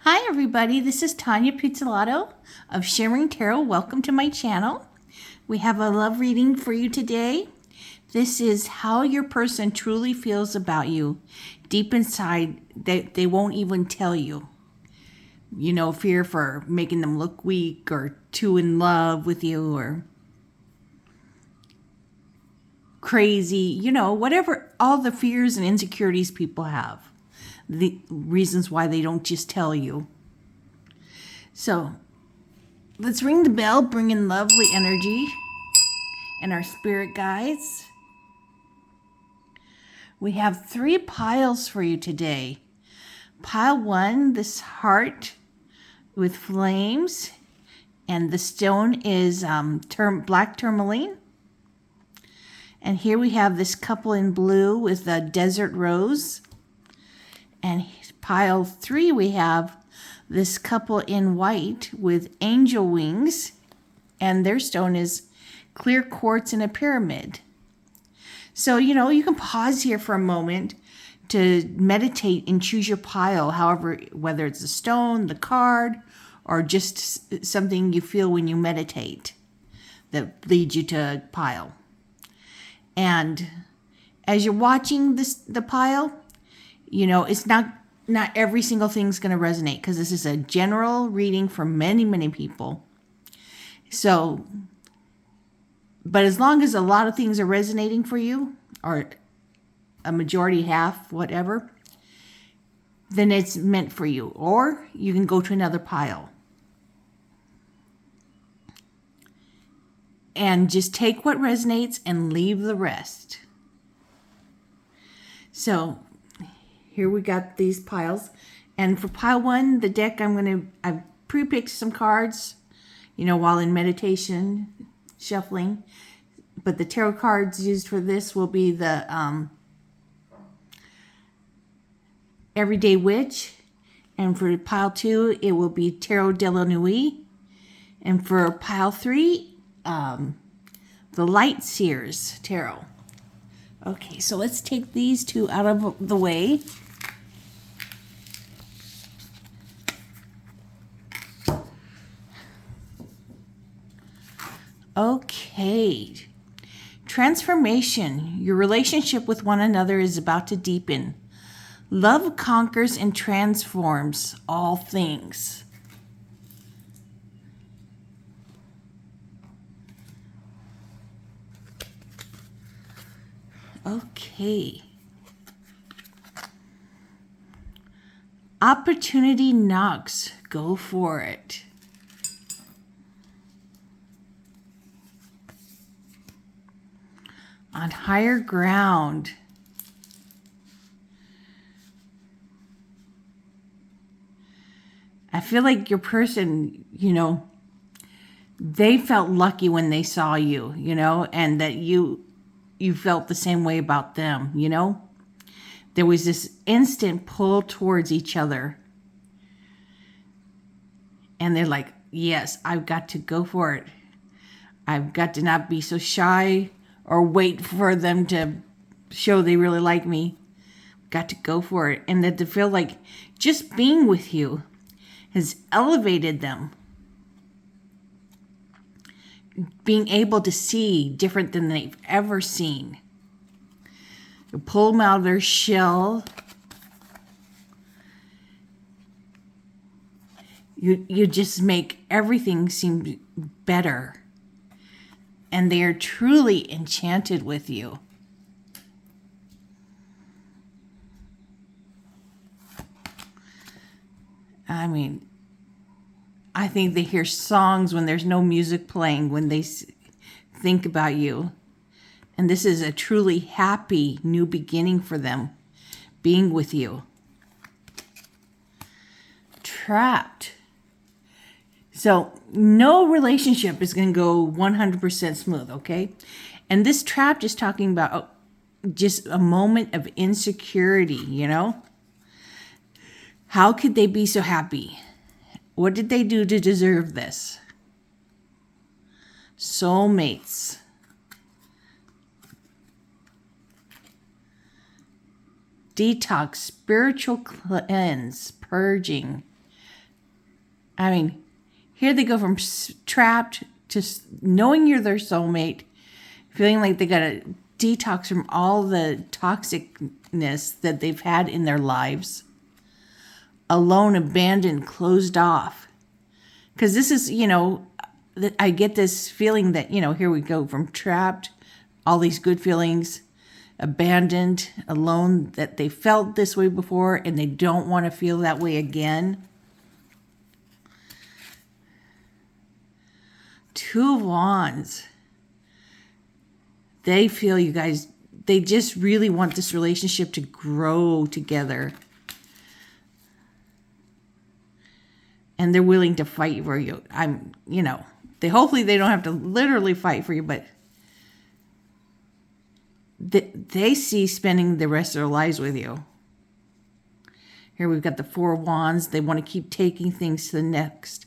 Hi everybody, this is Tanya Pizzolato of Shimmering Tarot. Welcome to my channel. We have a love reading for you today. This is how your person truly feels about you. Deep inside, they won't even tell you. You know, fear for making them look weak or too in love with you or crazy, you know, whatever, all the fears and insecurities people have. The reasons why they don't just tell you. So let's ring the bell, bring in lovely energy and our spirit guides. We have 3 piles for you today. Pile 1, this heart with flames, and the stone is black tourmaline. And here we have this couple in blue with the desert rose. And pile 3, we have this couple in white with angel wings, and their stone is clear quartz in a pyramid. So, you know, you can pause here for a moment to meditate and choose your pile, however, whether it's a stone, the card, or just something you feel when you meditate that leads you to a pile. And as you're watching the pile, you know, it's not every single thing's going to resonate because this is a general reading for many, many people. So, but as long as a lot of things are resonating for you, or a majority, half, whatever, then it's meant for you. Or you can go to another pile. And just take what resonates and leave the rest. So here we got these piles. And for pile 1, the deck, I've pre-picked some cards, you know, while in meditation, shuffling. But the tarot cards used for this will be the Everyday Witch. And for pile 2, it will be Tarot de la Nuit. And for pile 3, the Light Seers Tarot. Okay, so let's take these 2 out of the way. Okay. Transformation. Your relationship with one another is about to deepen. Love conquers and transforms all things. Okay. Opportunity knocks. Go for it. On higher ground. I feel like your person, you know, they felt lucky when they saw you, you know, and that you felt the same way about them, you know. There was this instant pull towards each other. And they're like, yes, I've got to go for it. I've got to not be so shy or wait for them to show they really like me. Got to go for it. And that to feel like just being with you has elevated them. Being able to see different than they've ever seen. You pull them out of their shell. You just make everything seem better. And they are truly enchanted with you. I mean, I think they hear songs when there's no music playing, when they think about you. And this is a truly happy new beginning for them, being with you. Trapped. So no relationship is going to go 100% smooth, okay? And this trapped is talking about just a moment of insecurity, you know? How could they be so happy? What did they do to deserve this? Soulmates. Detox, spiritual cleanse, purging, I mean, here they go from trapped to knowing you're their soulmate, feeling like they got to detox from all the toxicness that they've had in their lives. Alone, abandoned, closed off. Because this is, I get this feeling that, here we go from trapped, all these good feelings, abandoned, alone, that they felt this way before and they don't want to feel that way again. Two of Wands. They feel you guys, they just really want this relationship to grow together. And they're willing to fight for you. Hopefully they don't have to literally fight for you, but they see spending the rest of their lives with you. Here we've got the Four of Wands. They want to keep taking things to the next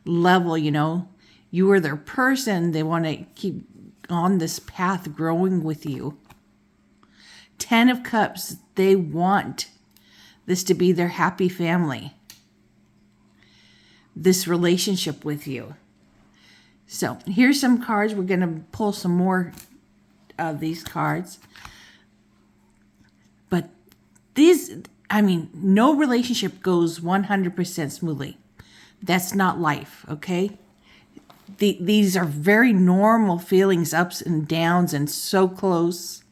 level, You are their person. They want to keep on this path growing with you. Ten of Cups. They want this to be their happy family. This relationship with you. So here's some cards. We're going to pull some more of these cards. But no relationship goes 100% smoothly. That's not life, okay? These are very normal feelings, ups and downs, and so close.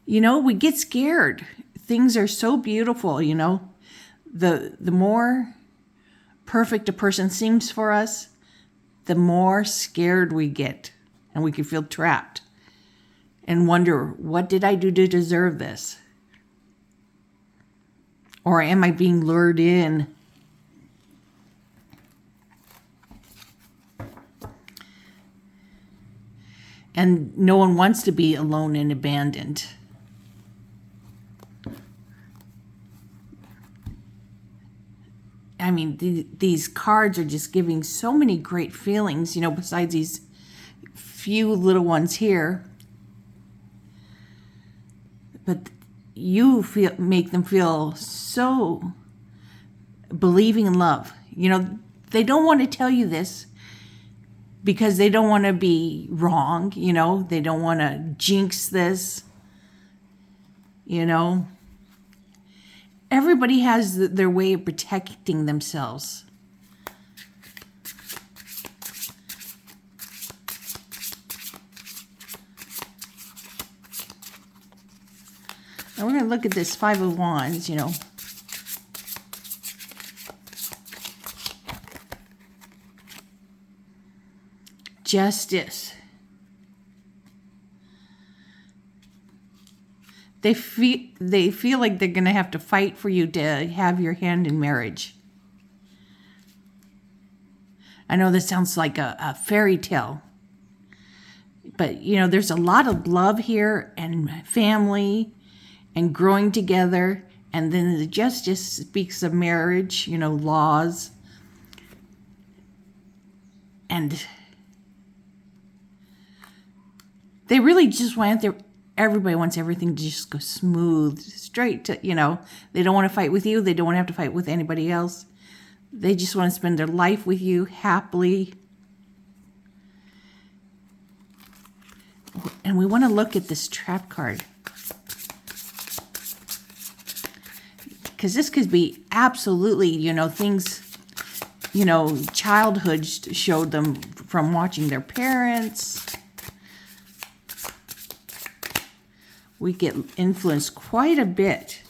We get scared. Things are so beautiful, The more perfect a person seems for us, the more scared we get. And we can feel trapped and wonder, what did I do to deserve this? Or am I being lured in? And no one wants to be alone and abandoned. These cards are just giving so many great feelings, besides these few little ones here. But you make them feel so believing in love. They don't want to tell you this because they don't want to be wrong, They don't want to jinx this, Everybody has their way of protecting themselves. And we're going to look at this Five of Wands, Justice. They feel like they're going to have to fight for you to have your hand in marriage. I know this sounds like a fairy tale. But, there's a lot of love here and family and growing together. And then the Justice speaks of marriage, laws. And they really just want everybody wants everything to just go smooth, straight to, they don't want to fight with you. They don't want to have to fight with anybody else. They just want to spend their life with you happily. And we want to look at this trap card. Because this could be absolutely, things, childhood showed them from watching their parents. We get influenced quite a bit.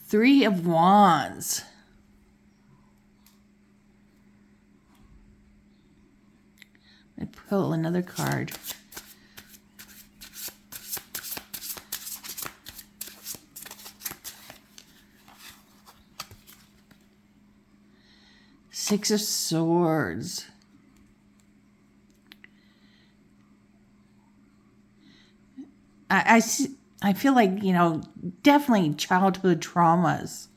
Three of Wands. I pull another card. Six of Swords. I feel like, definitely childhood traumas,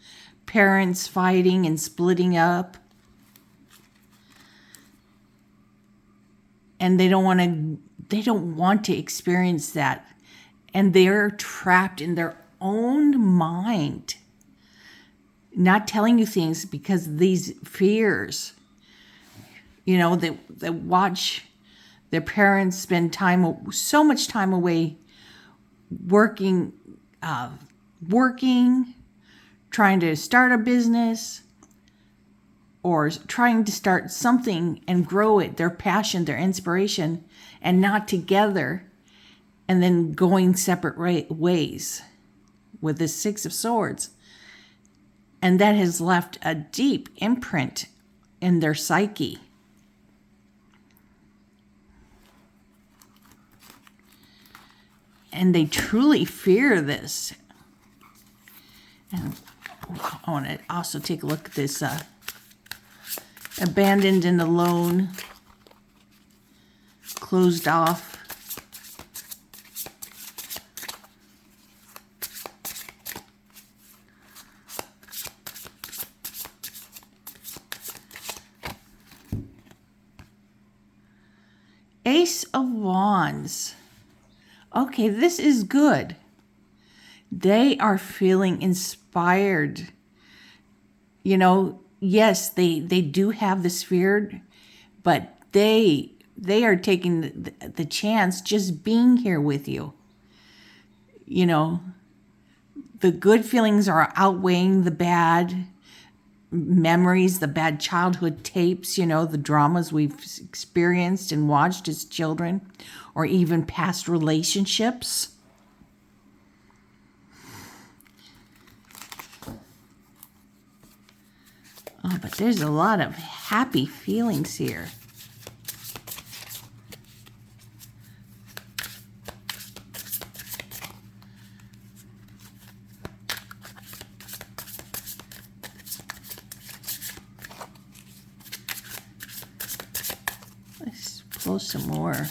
parents fighting and splitting up. And they don't want to experience that. And they're trapped in their own mind, not telling you things because of these fears. They watch their parents spend so much time away working, trying to start a business, or trying to start something and grow it, their passion, their inspiration, and not together, and then going separate ways with this Six of Swords. And that has left a deep imprint in their psyche. And they truly fear this. And I want to also take a look at this abandoned and alone, closed off. Ace of Wands. Okay, this is good. They are feeling inspired. Yes, they do have this fear, but they are taking the chance just being here with you. The good feelings are outweighing the bad memories, the bad childhood tapes, the dramas we've experienced and watched as children, or even past relationships. Oh, but there's a lot of happy feelings here. Let's pull some more.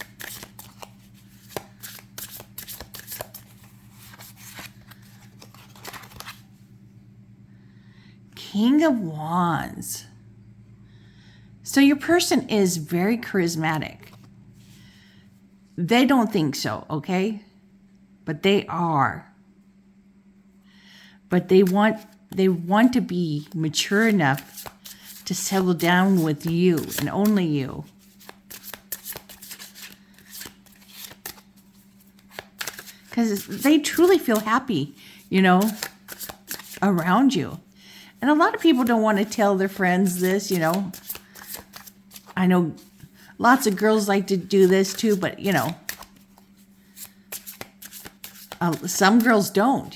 King of Wands. So your person is very charismatic. They don't think so, okay? But they are. But they want to be mature enough to settle down with you and only you. Because they truly feel happy, around you. And a lot of people don't want to tell their friends this, I know lots of girls like to do this too, but, some girls don't,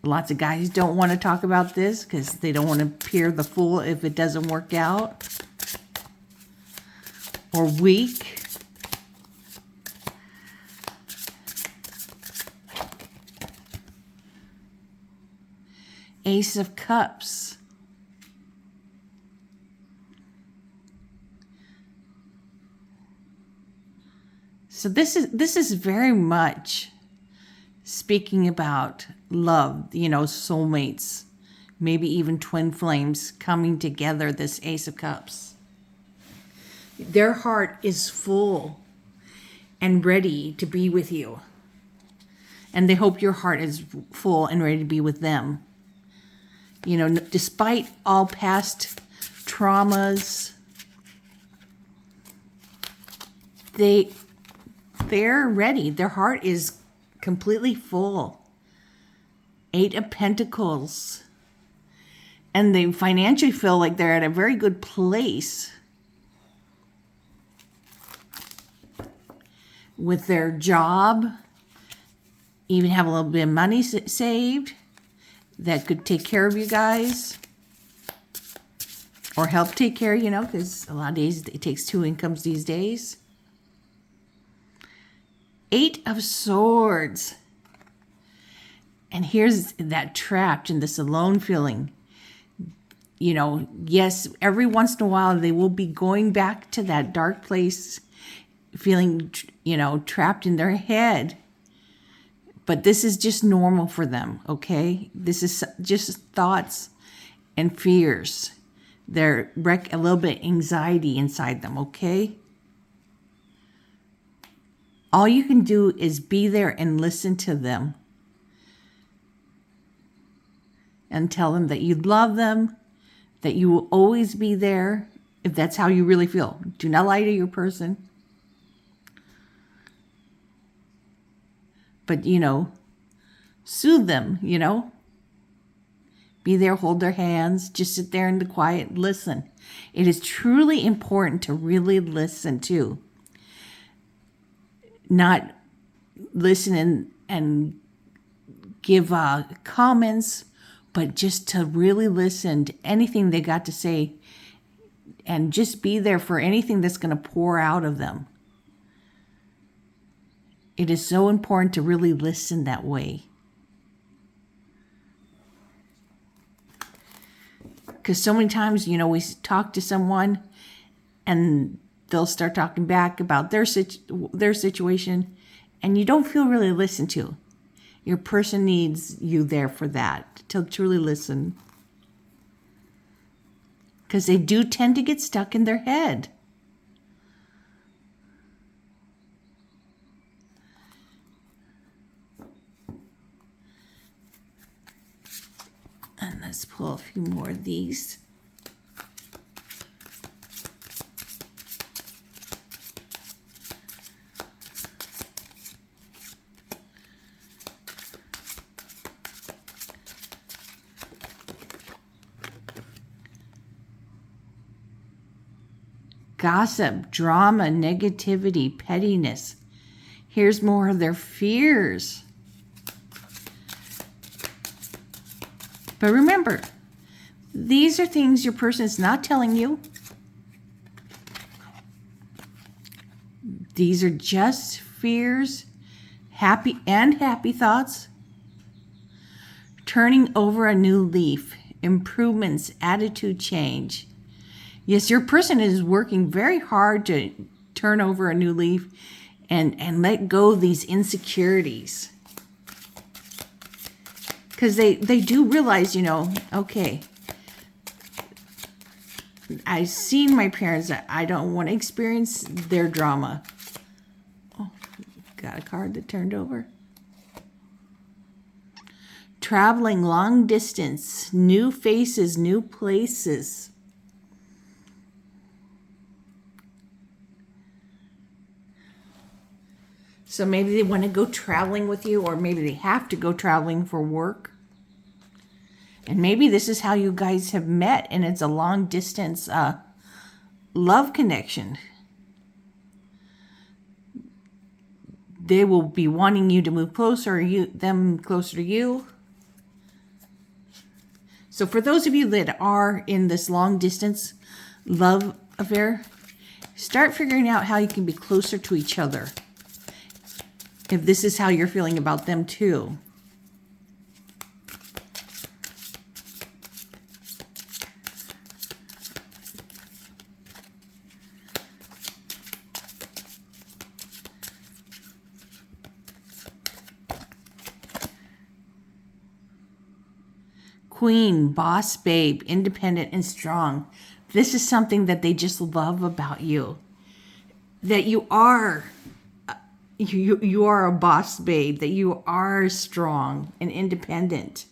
Lots of guys don't want to talk about this because they don't want to appear the fool if it doesn't work out. Or weak. Ace of Cups. So this is very much speaking about love, soulmates, maybe even twin flames coming together, this Ace of Cups. Their heart is full and ready to be with you. And they hope your heart is full and ready to be with them. Despite all past traumas, they're ready. Their heart is completely full. 8 of Pentacles. And they financially feel like they're at a very good place with their job. Even have a little bit of money saved that could take care of you guys, or help take care, because a lot of days it takes 2 incomes these days. 8 of Swords. And here's that trapped in this alone feeling. Yes, every once in a while they will be going back to that dark place, feeling, trapped in their head. But this is just normal for them, okay? This is just thoughts and fears. They're a little bit anxiety inside them, okay? All you can do is be there and listen to them. and tell them that you love them, that you will always be there if that's how you really feel. Do not lie to your person. But, soothe them, Be there, hold their hands, just sit there in the quiet, listen. It is truly important to really listen too. Not listen and give comments, but just to really listen to anything they got to say and just be there for anything that's going to pour out of them. It is so important to really listen that way. Because so many times, we talk to someone and they'll start talking back about their situation, and you don't feel really listened to. Your person needs you there for that, to truly listen. Because they do tend to get stuck in their head. And let's pull a few more of these. Gossip, drama, negativity, pettiness. Here's more of their fears. But remember, these are things your person is not telling you. These are just fears, happy thoughts. Turning over a new leaf, improvements, attitude change. Yes, your person is working very hard to turn over a new leaf and let go of these insecurities. Because they do realize, okay, I've seen my parents, I don't want to experience their drama. Oh, got a card that turned over. Traveling long distance, new faces, new places. So maybe they want to go traveling with you, or maybe they have to go traveling for work. And maybe this is how you guys have met, and it's a long distance love connection. They will be wanting you to move closer, them closer to you. So for those of you that are in this long distance love affair, start figuring out how you can be closer to each other. If this is how you're feeling about them too. Queen, boss babe, independent and strong. This is something that they just love about you. That you are you are a boss babe, that you are strong and independent.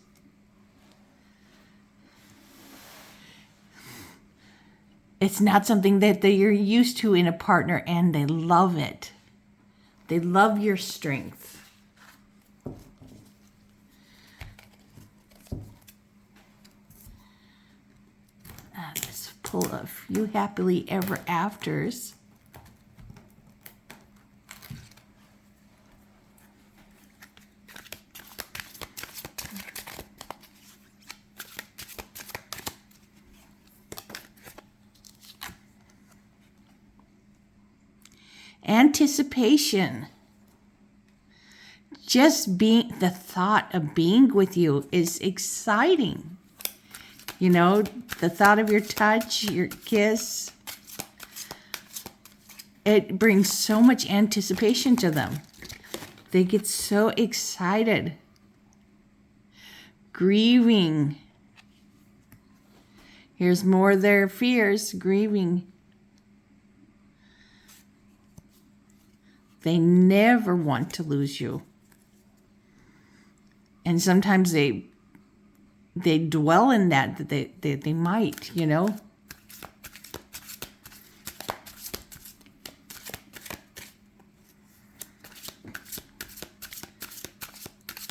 It's not something that you're used to in a partner, and they love it. They love your strength. Let's pull a few happily ever afters. Anticipation. Just the thought of being with you is exciting. The thought of your touch, your kiss, it brings so much anticipation to them. They get so excited. Grieving. Here's more of their fears, grieving. They never want to lose you. And sometimes they they dwell in that they might, you know.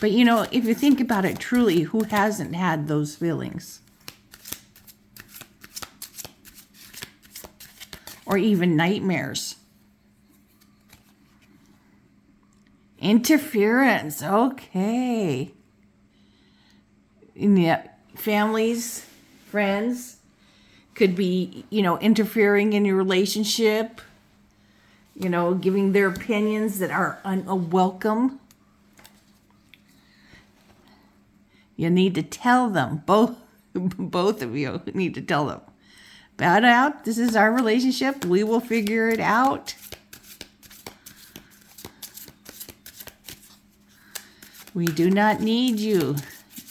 But, you know, if you think about it truly, who hasn't had those feelings? Or even nightmares. Interference, okay. Yeah, families, friends could be, you know, interfering in your relationship, you know, giving their opinions that are unwelcome. You need to tell them, both of you need to tell them. Bow out, this is our relationship, we will figure it out. We do not need you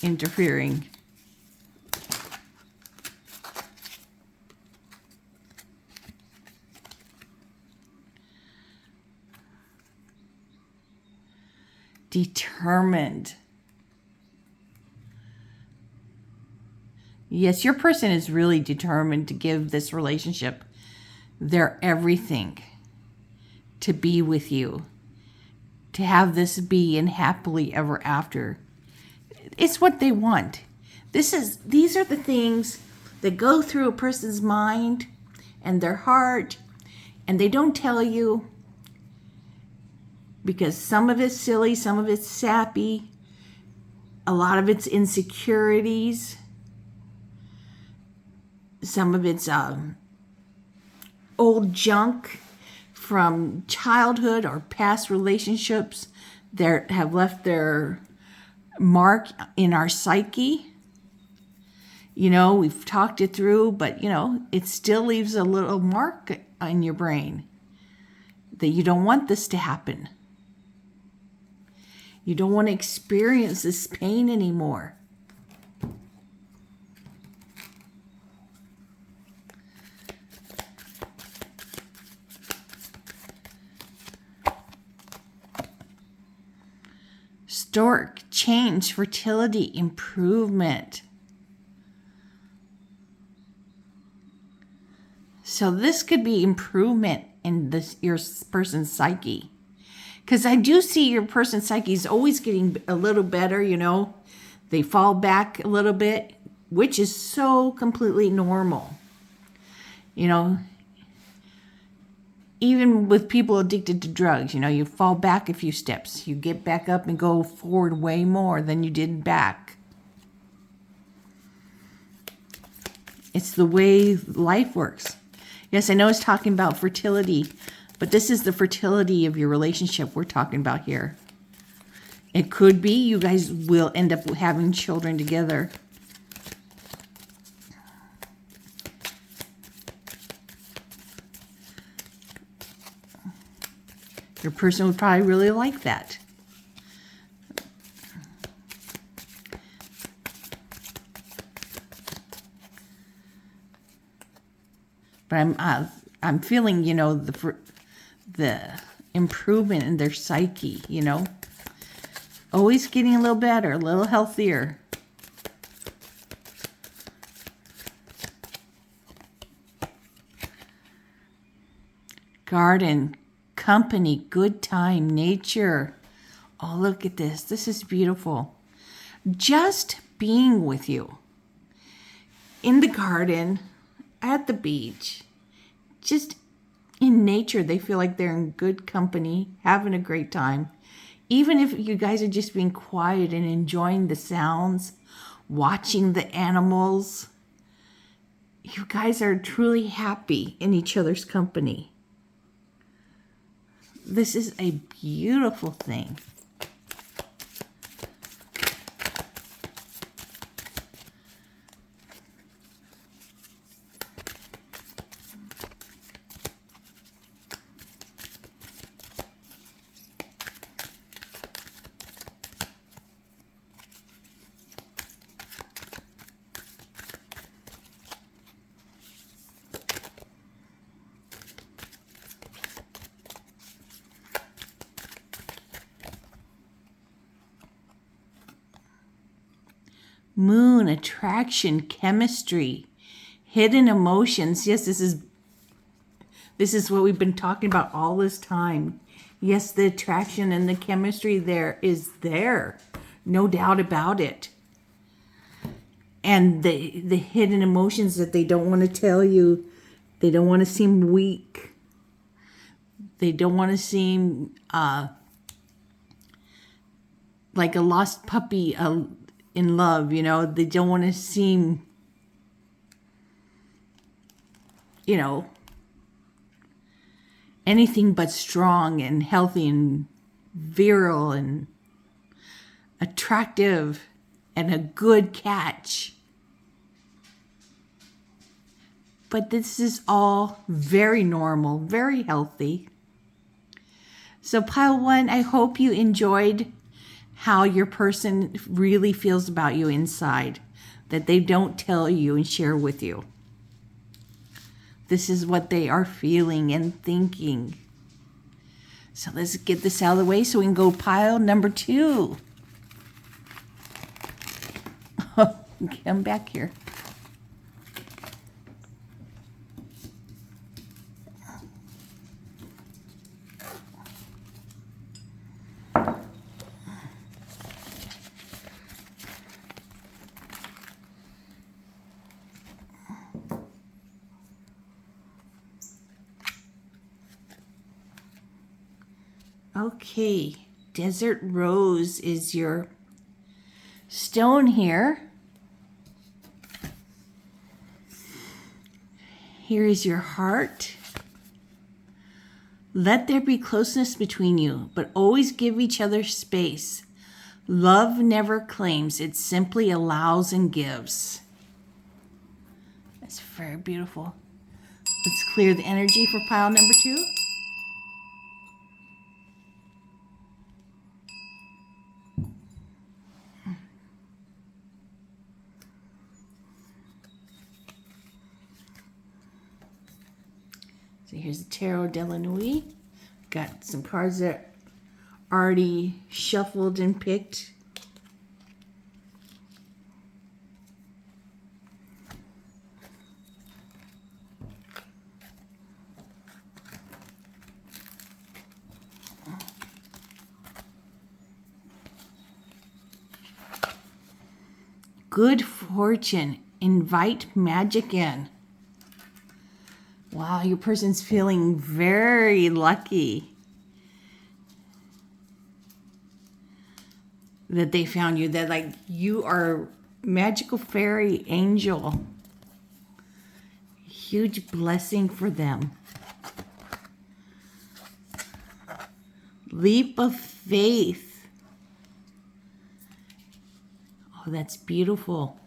interfering. Determined. Yes, your person is really determined to give this relationship their everything, to be with you, to have this be in happily ever after. It's what they want. These are the things that go through a person's mind and their heart, and they don't tell you because some of it's silly, some of it's sappy, a lot of it's insecurities, some of it's old junk from childhood or past relationships that have left their mark in our psyche. You know, we've talked it through, but, you know, it still leaves a little mark in your brain that you don't want this to happen. You don't want to experience this pain anymore. Stork, change, fertility, improvement. So this could be improvement in your person's psyche. Because I do see your person's psyche is always getting a little better, you know. They fall back a little bit, which is so completely normal. You know, even with people addicted to drugs, you know, you fall back a few steps. You get back up and go forward way more than you did back. It's the way life works. Yes, I know it's talking about fertility, but this is the fertility of your relationship we're talking about here. It could be you guys will end up having children together. Your person would probably really like that. But I'm feeling, you know, the improvement in their psyche, you know. Always getting a little better, a little healthier. Garden, company, good time, nature. Oh, look at this. This is beautiful. Just being with you. In the garden, at the beach, just in nature, they feel like they're in good company, having a great time. Even if you guys are just being quiet and enjoying the sounds, watching the animals, you guys are truly happy in each other's company. This is a beautiful thing. Moon, attraction, chemistry, hidden emotions. Yes, this is what we've been talking about all this time. Yes, the attraction and the chemistry there is there. No doubt about it. And the hidden emotions that they don't want to tell you. They don't want to seem weak. They don't want to seem like a lost puppy in love, you know. They don't want to seem, you know, anything but strong and healthy and virile and attractive and a good catch. But this is all very normal, very healthy. So pile 1, I hope you enjoyed how your person really feels about you inside, that they don't tell you and share with you. This is what they are feeling and thinking. So let's get this out of the way so we can go pile number 2. Come back here. Okay, Desert Rose is your stone here. Here is your heart. Let there be closeness between you, but always give each other space. Love never claims, it simply allows and gives. That's very beautiful. Let's clear the energy for pile number 2. So here's the Tarot de la Nuit. Got some cards that are already shuffled and picked. Good fortune. Invite magic in. Wow, your person's feeling very lucky that they found you, that like you are magical fairy angel. Huge blessing for them. Leap of faith. Oh, that's beautiful.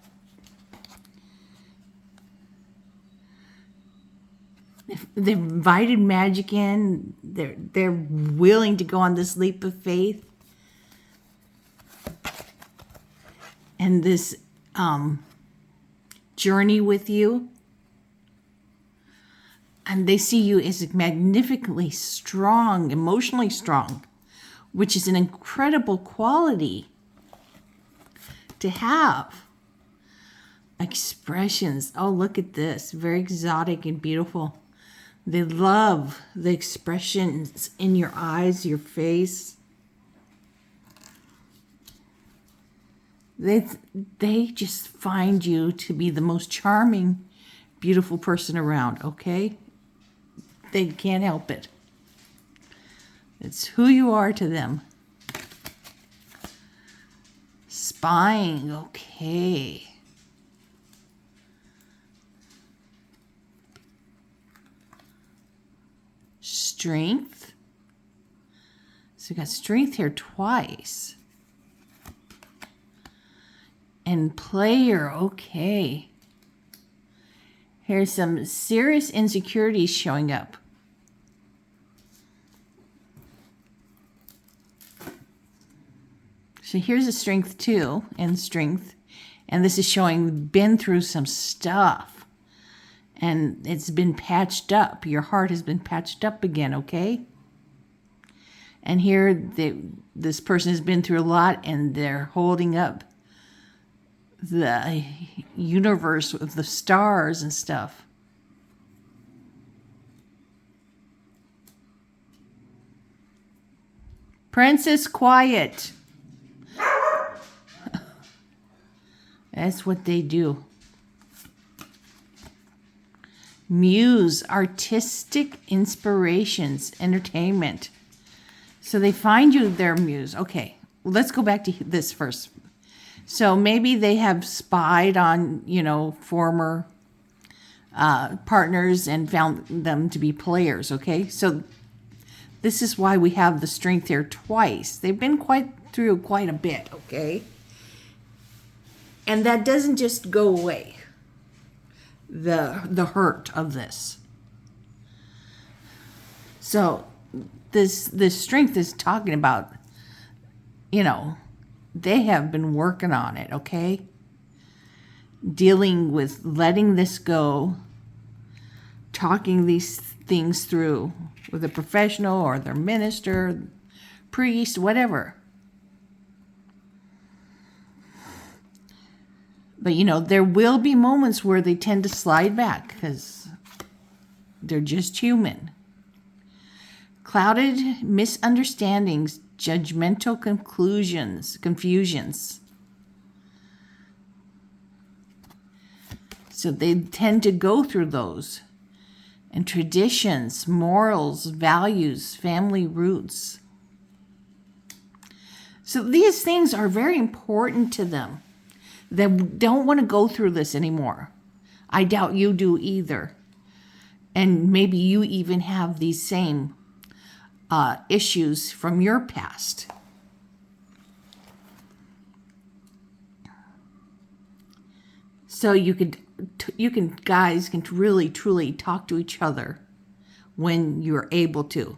They've invited magic in. They're willing to go on this leap of faith. And this journey with you. And they see you as magnificently strong, emotionally strong, which is an incredible quality to have. Expressions. Oh, look at this. Very exotic and beautiful. They love the expressions in your eyes, your face. They just find you to be the most charming, beautiful person around, okay? They can't help it. It's who you are to them. Spying, okay. Strength. So we got strength here twice. And player, okay. Here's some serious insecurities showing up. So here's a strength 2 and strength. And this is showing been through some stuff. And it's been patched up. Your heart has been patched up again, okay? And here, this person has been through a lot, and they're holding up the universe with the stars and stuff. Princess, quiet. That's what they do. Muse, artistic inspirations, entertainment. So they find you their muse. Okay, let's go back to this first. So maybe they have spied on, former partners and found them to be players, okay? So this is why we have the strength here twice. They've been through quite a bit, okay? And that doesn't just go away, the hurt of this. So this strength is talking about, they have been working on it, okay? Dealing with letting this go, talking these things through with a professional or their minister, priest, whatever. But, there will be moments where they tend to slide back because they're just human. Clouded misunderstandings, judgmental confusions. So they tend to go through those. And traditions, morals, values, family roots. So these things are very important to them. They don't want to go through this anymore. I doubt you do either. And maybe you even have these same issues from your past. So guys can really, truly talk to each other when you're able to.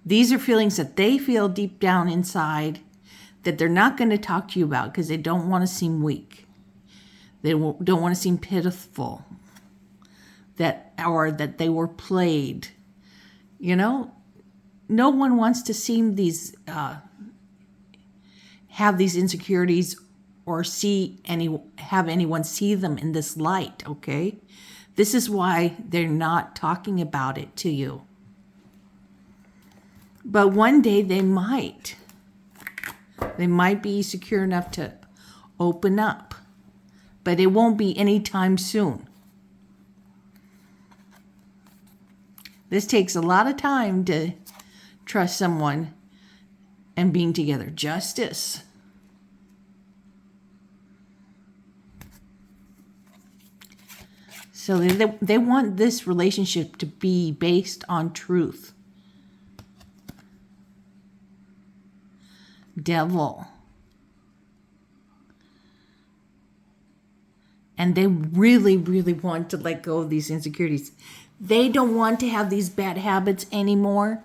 These are feelings that they feel deep down inside that they're not going to talk to you about because they don't want to seem weak. They don't want to seem pitiful. That they were played. No one wants to seem have these insecurities or have anyone see them in this light, okay? This is why they're not talking about it to you. But one day they might. They might be secure enough to open up. But it won't be anytime soon. This takes a lot of time to trust someone and being together. Justice. So they want this relationship to be based on truth. Devil. And they really, really want to let go of these insecurities. They don't want to have these bad habits anymore.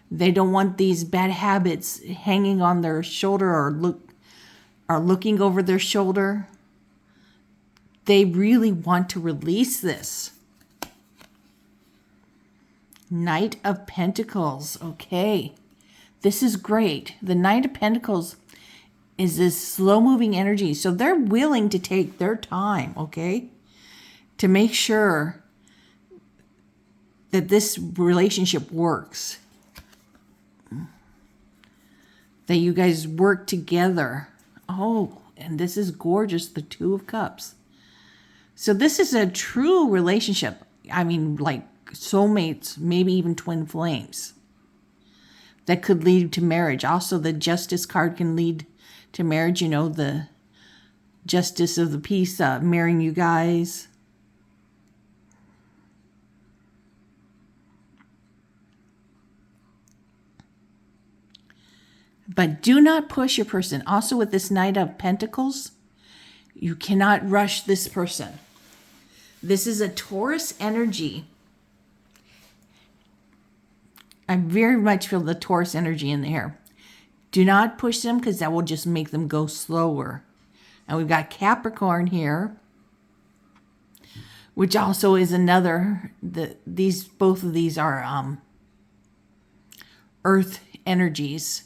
They don't want these bad habits hanging on their shoulder or looking over their shoulder. They really want to release this. Knight of Pentacles. Okay. This is great. The Knight of Pentacles is this slow-moving energy. So they're willing to take their time, okay, to make sure that this relationship works. That you guys work together. Oh, and this is gorgeous, the Two of Cups. So this is a true relationship. I mean, like soulmates, maybe even twin flames. That could lead to marriage. Also, the Justice card can lead to marriage. The Justice of the Peace, marrying you guys. But do not push your person. Also, with this Knight of Pentacles, you cannot rush this person. This is a Taurus energy. I very much feel the Taurus energy in there. Do not push them because that will just make them go slower. And we've got Capricorn here, which also is another. Both of these are Earth energies.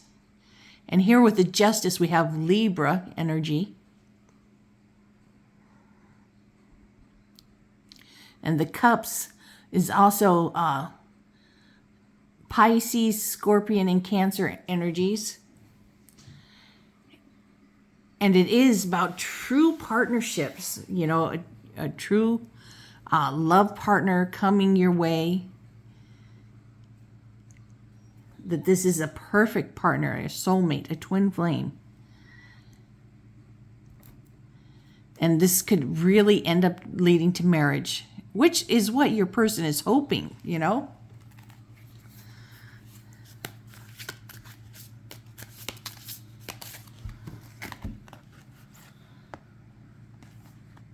And here with the Justice, we have Libra energy. And the cups is also Pisces, Scorpion, and Cancer energies. And it is about true partnerships, you know, a true love partner coming your way. That this is a perfect partner, a soulmate, a twin flame. And this could really end up leading to marriage, which is what your person is hoping, you know?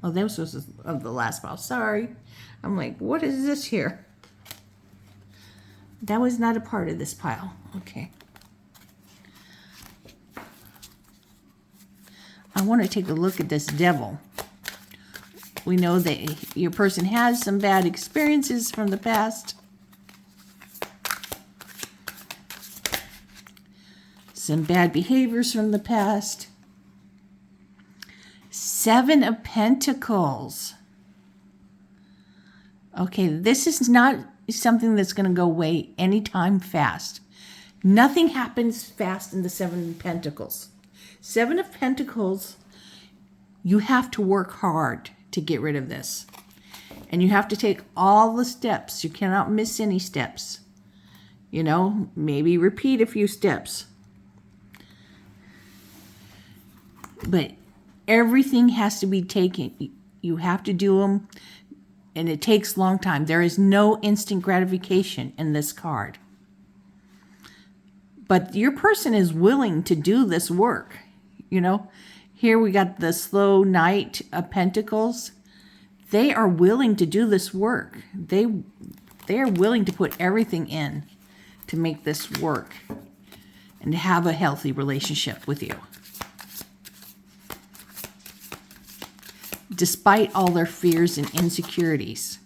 Oh, that was the last pile. Sorry. I'm like, what is this here? That was not a part of this pile. Okay. I want to take a look at this devil. We know that your person has some bad experiences from the past. Some bad behaviors from the past. 7 of Pentacles. Okay, this is not something that's going to go away anytime fast. Nothing happens fast in the 7 of Pentacles. 7 of Pentacles, you have to work hard to get rid of this. And you have to take all the steps. You cannot miss any steps. You know, maybe repeat a few steps. But everything has to be taken. You have to do them, and it takes a long time. There is no instant gratification in this card. But your person is willing to do this work. You know, here we got the slow Knight of Pentacles. They are willing to do this work. They are willing to put everything in to make this work and to have a healthy relationship with you. Despite all their fears and insecurities.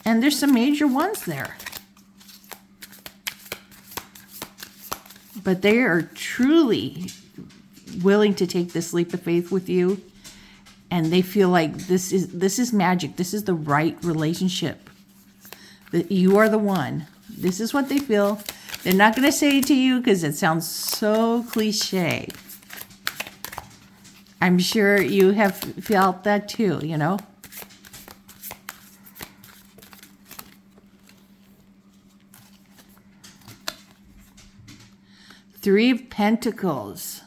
And there's some major ones there. But they are truly willing to take this leap of faith with you. And they feel like this is magic. This is the right relationship. That you are the one. This is what they feel. They're not going to say it to you because it sounds so cliche. I'm sure you have felt that too, you know. Three of Pentacles.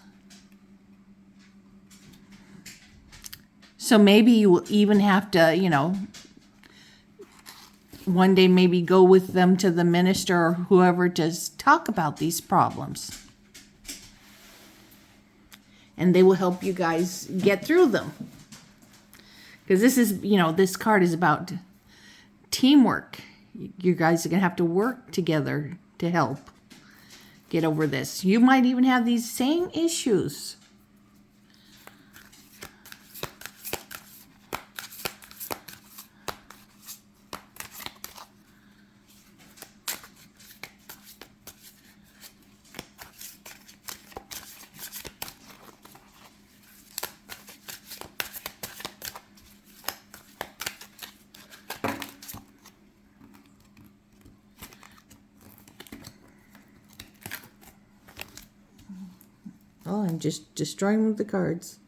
So maybe you will even have to, you know, one day maybe go with them to the minister or whoever to talk about these problems. And they will help you guys get through them. Because this is, you know, this card is about teamwork. You guys are going to have to work together to help get over this. You might even have these same issues. Oh, I'm just destroying the cards.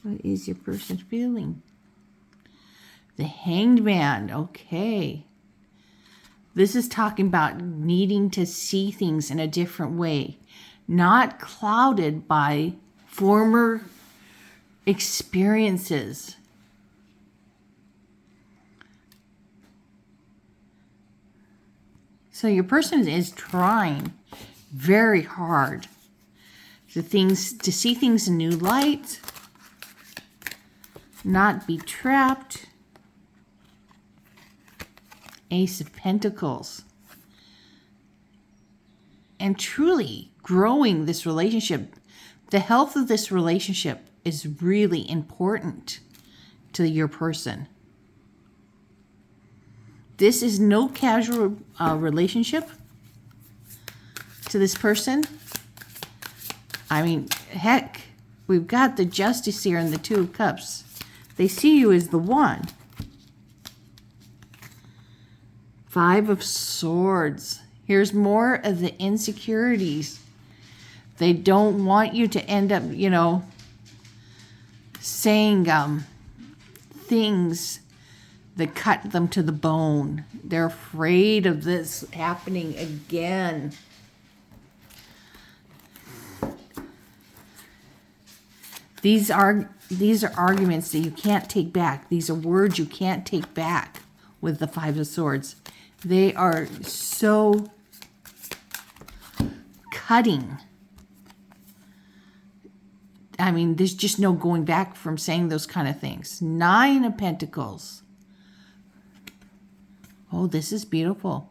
What is your person feeling? The Hanged Man. Okay. This is talking about needing to see things in a different way. Not clouded by former experiences. So your person is trying very hard to see things in new light, not be trapped. Ace of Pentacles. And truly growing this relationship. The health of this relationship is really important to your person. This is no casual relationship to this person. I mean, heck, we've got the Justice here and the Two of Cups. They see you as the one. Five of Swords. Here's more of the insecurities. They don't want you to end up, you know, saying things that cut them to the bone. They're afraid of this happening again. These are arguments that you can't take back. These are words you can't take back with the Five of Swords. They are so cutting. I mean, there's just no going back from saying those kind of things. Nine of Pentacles. Oh, this is beautiful.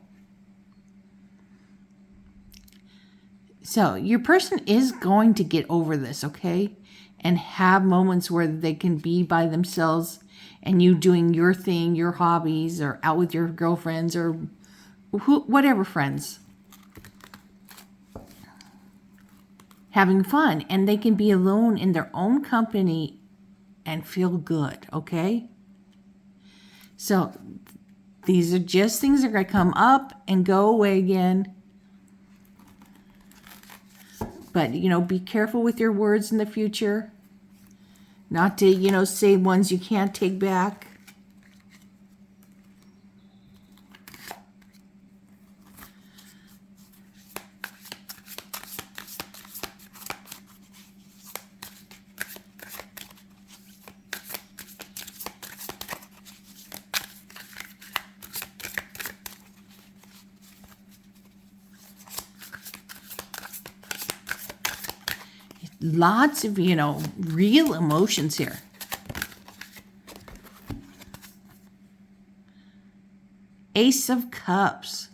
So your person is going to get over this, okay? And have moments where they can be by themselves and you doing your thing, your hobbies, or out with your girlfriends or whatever friends. Having fun. And they can be alone in their own company and feel good, okay? So these are just things that are going to come up and go away again. But, you know, be careful with your words in the future. Not to, you know, say ones you can't take back. Lots of, you know, real emotions here. Ace of Cups.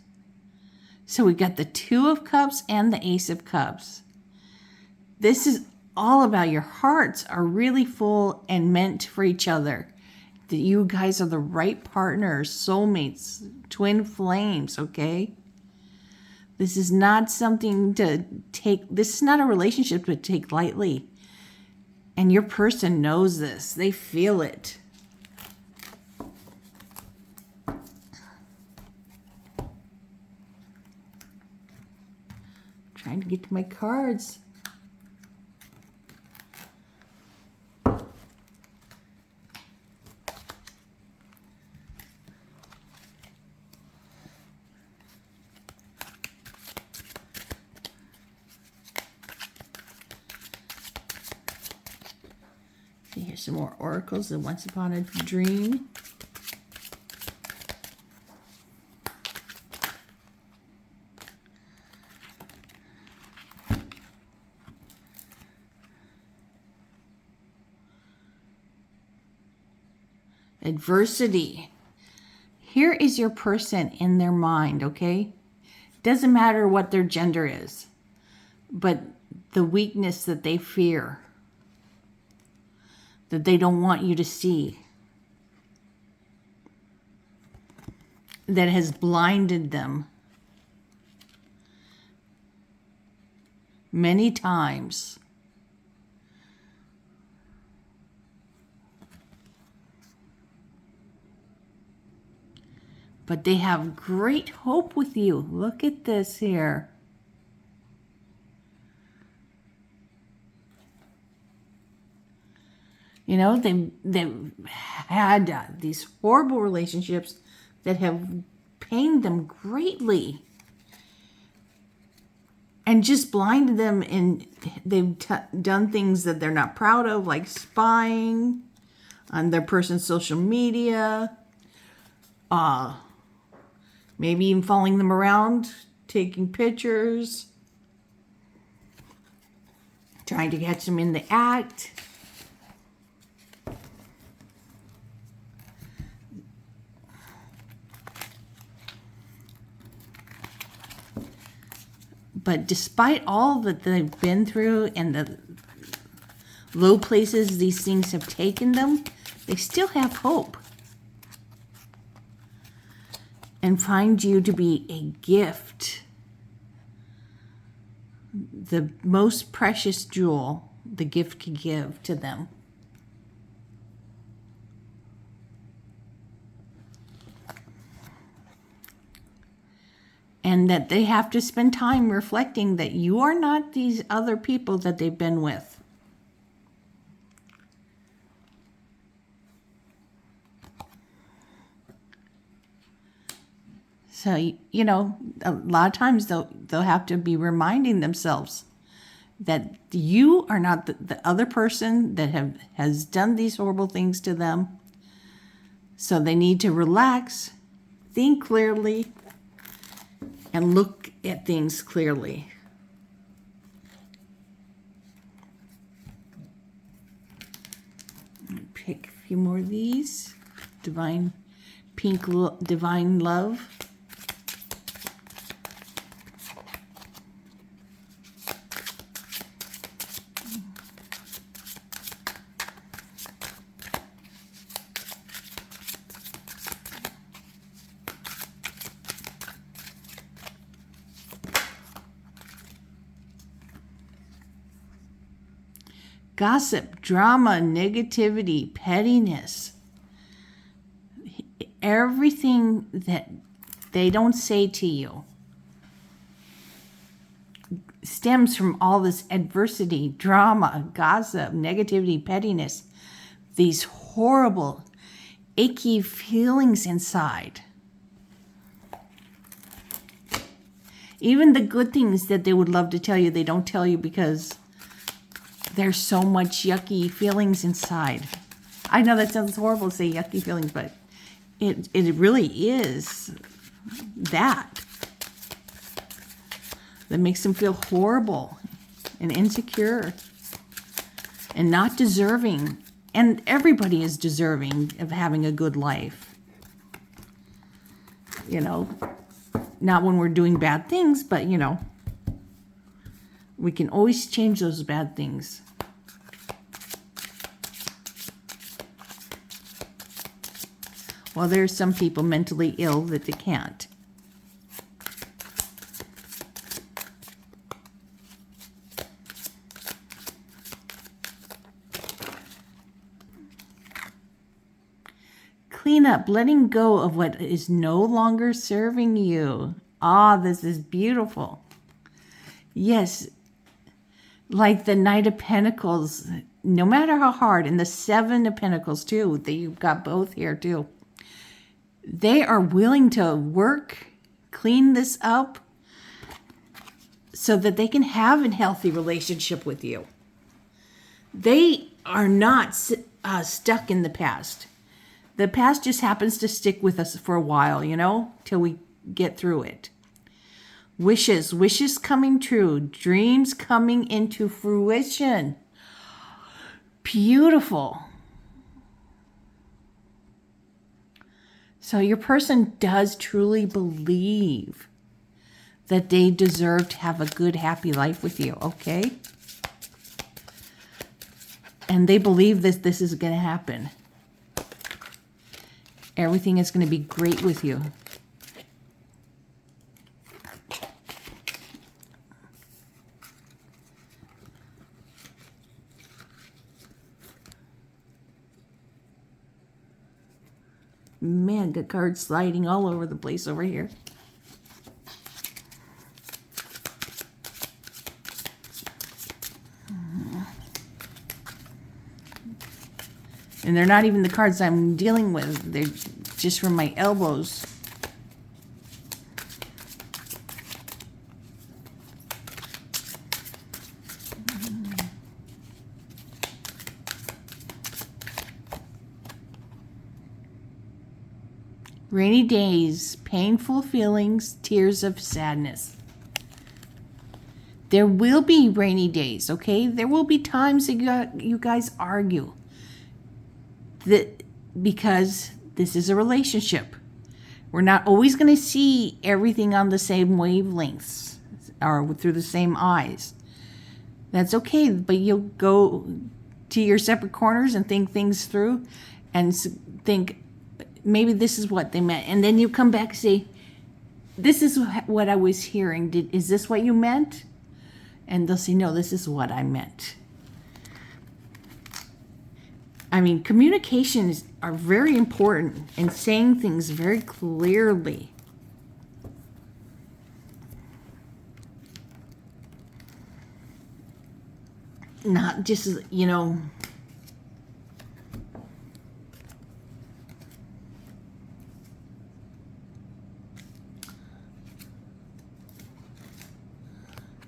So we got the Two of Cups and the Ace of Cups. This is all about your hearts are really full and meant for each other. That you guys are the right partners, soulmates, twin flames, okay? This is not something to take, this is not a relationship to take lightly. And your person knows this. They feel it. Trying to get to my cards. Here's some more oracles of Once Upon a Dream. Adversity. Here is your person in their mind, okay? Doesn't matter what their gender is, but the weakness that they fear, that they don't want you to see, that has blinded them many times. But they have great hope with you. Look at this here. You know, they've had these horrible relationships that have pained them greatly. And just blinded them, and they've done things that they're not proud of, like spying on their person's social media. Maybe even following them around, taking pictures, trying to catch them in the act. But despite all that they've been through and the low places these things have taken them, they still have hope. And find you to be a gift. the most precious jewel the gift can give to them. And that they have to spend time reflecting that you are not these other people that they've been with. So, you know, a lot of times they'll have to be reminding themselves that you are not the other person that has done these horrible things to them. So they need to relax, think clearly, and look at things clearly. Pick a few more of these. Divine Divine Love. Gossip, drama, negativity, pettiness. Everything that they don't say to you stems from all this adversity, drama, gossip, negativity, pettiness. These horrible, achy feelings inside. Even the good things that they would love to tell you, they don't tell you because there's so much yucky feelings inside. I know that sounds horrible to say yucky feelings, but it really is that makes them feel horrible and insecure and not deserving. And everybody is deserving of having a good life. You know, not when we're doing bad things, but, you know, we can always change those bad things. Well, there are some people mentally ill that they can't. Clean up, letting go of what is no longer serving you. Ah, this is beautiful. Yes, like the Knight of Pentacles, no matter how hard, and the Seven of Pentacles too, that you've got both here too. They are willing to work, clean this up, so that they can have a healthy relationship with you. They are not stuck in the past. The past just happens to stick with us for a while, you know, till we get through it. Wishes coming true, dreams coming into fruition. Beautiful. So your person does truly believe that they deserve to have a good, happy life with you, okay? And they believe that this is going to happen. Everything is going to be great with you. Man, the cards sliding all over the place over here. And they're not even the cards I'm dealing with. They're just from my elbows. Rainy days, painful feelings, tears of sadness. There will be rainy days, okay? There will be times that you guys argue. Because this is a relationship. We're not always going to see everything on the same wavelengths or through the same eyes. That's okay, but you'll go to your separate corners and think things through and think, maybe this is what they meant. And then you come back and say, this is what I was hearing. Is this what you meant? And they'll say, no, this is what I meant. I mean, communications are very important and saying things very clearly. Not just,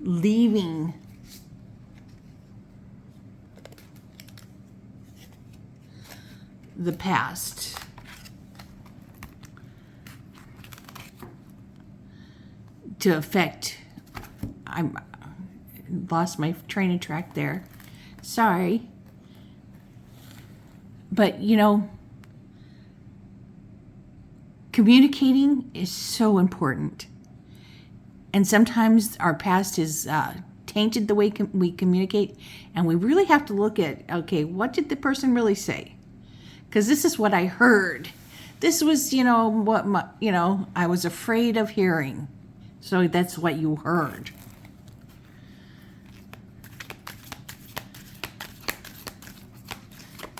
leaving the past. To affect, I lost my train of track there. Sorry. But, communicating is so important. And sometimes our past is tainted the way we communicate. And we really have to look at, okay, what did the person really say? Because this is what I heard. This was, I was afraid of hearing. So that's what you heard.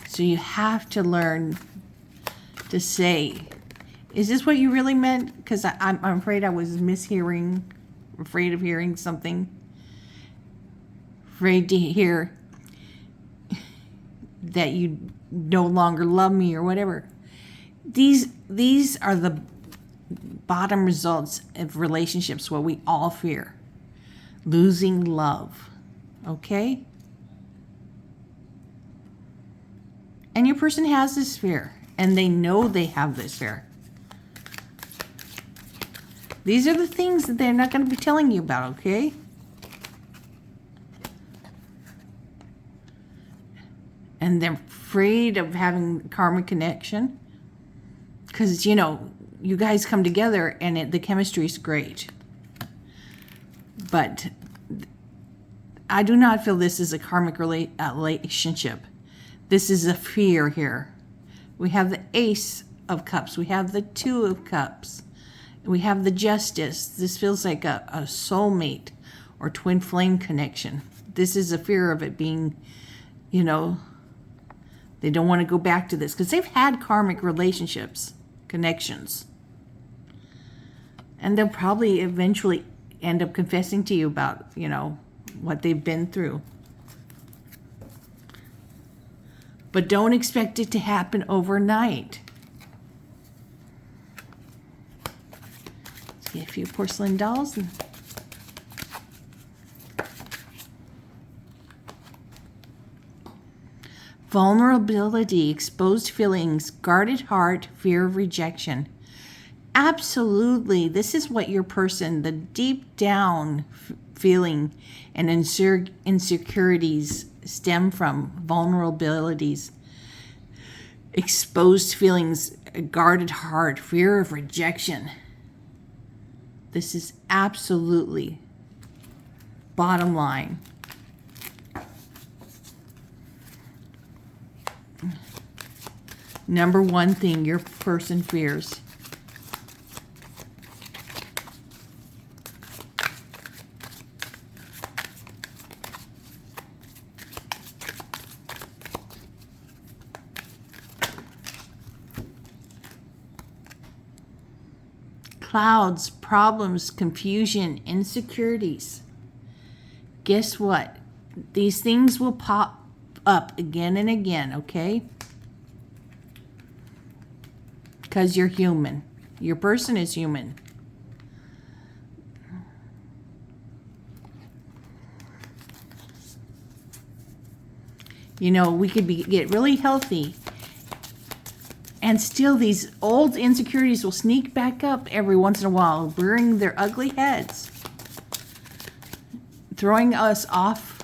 So you have to learn to say, is this what you really meant? Because I'm afraid I was mishearing, afraid of hearing something, afraid to hear that you no longer love me or whatever. These are the bottom results of relationships, what we all fear. Losing love. Okay? And your person has this fear, and they know they have this fear. These are the things that they're not going to be telling you about, okay? And they're afraid of having karmic connection. Because, you guys come together and the chemistry is great. But I do not feel this is a karmic relationship. This is a fear here. We have the Ace of Cups. We have the Two of Cups. We have the Justice. This feels like a soulmate or twin flame connection. This is a fear of it being, they don't want to go back to this because they've had karmic relationships, connections. And they'll probably eventually end up confessing to you about, what they've been through. But don't expect it to happen overnight. Let's get a few porcelain dolls. Vulnerability, exposed feelings, guarded heart, fear of rejection. Absolutely, this is what your person, the deep down feeling and insecurities stem from. Vulnerabilities, exposed feelings, a guarded heart, fear of rejection. This is absolutely bottom line. Number one thing your person fears. Clouds, problems, confusion, insecurities. Guess what? These things will pop up again and again, okay? Because you're human. Your person is human. We could get really healthy, and still these old insecurities will sneak back up every once in a while, rearing their ugly heads, throwing us off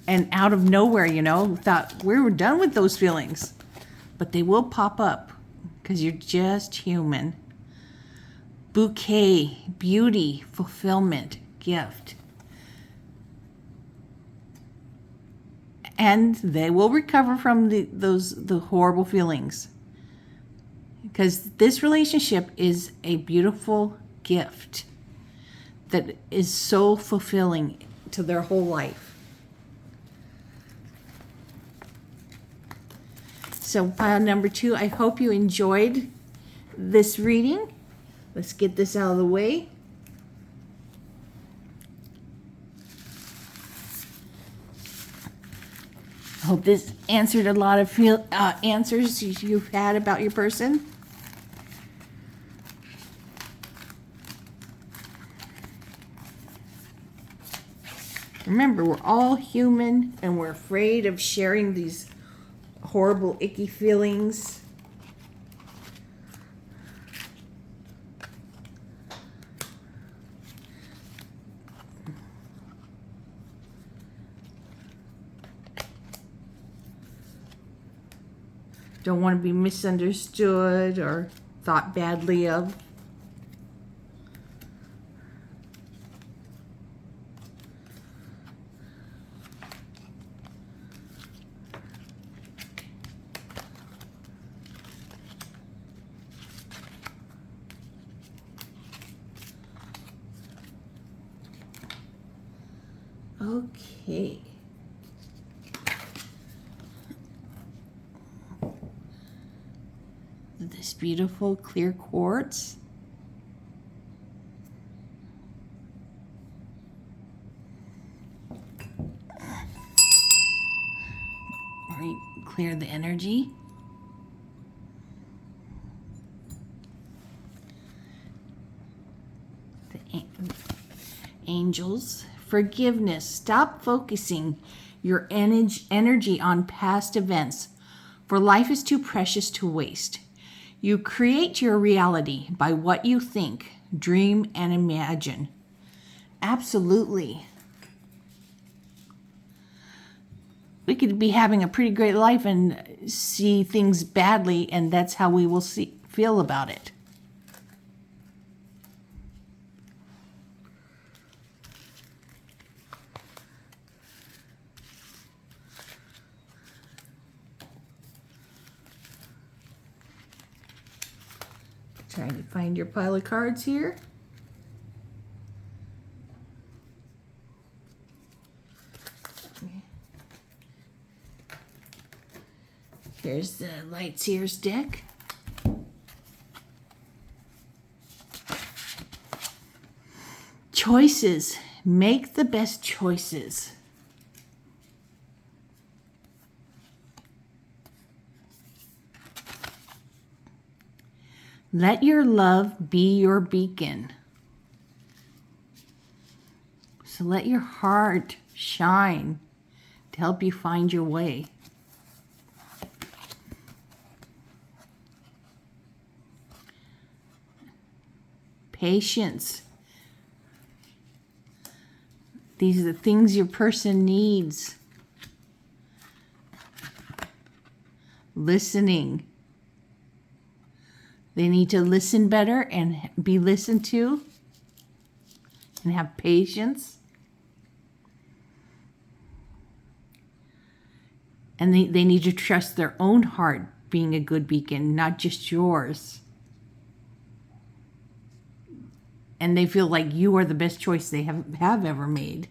and out of nowhere, thought we were done with those feelings. But they will pop up because you're just human. Bouquet, beauty, fulfillment, gift. And they will recover from the horrible feelings. Because this relationship is a beautiful gift that is so fulfilling to their whole life. So pile number 2, I hope you enjoyed this reading. Let's get this out of the way. I hope this answered a lot of answers you've had about your person. Remember, we're all human and we're afraid of sharing these horrible, icky feelings. Don't want to be misunderstood or thought badly of. Okay. This beautiful clear quartz. Clear the energy. The angels. Forgiveness. Stop focusing your energy on past events, for life is too precious to waste. You create your reality by what you think, dream, and imagine. Absolutely. We could be having a pretty great life and see things badly, and that's how we will feel about it. Trying to find your pile of cards here. Here's the Light Seers deck. Choices. Make the best choices. Let your love be your beacon. So let your heart shine to help you find your way. Patience. These are the things your person needs. Listening. They need to listen better and be listened to and have patience. And they need to trust their own heart being a good beacon, not just yours. And they feel like you are the best choice they have ever made.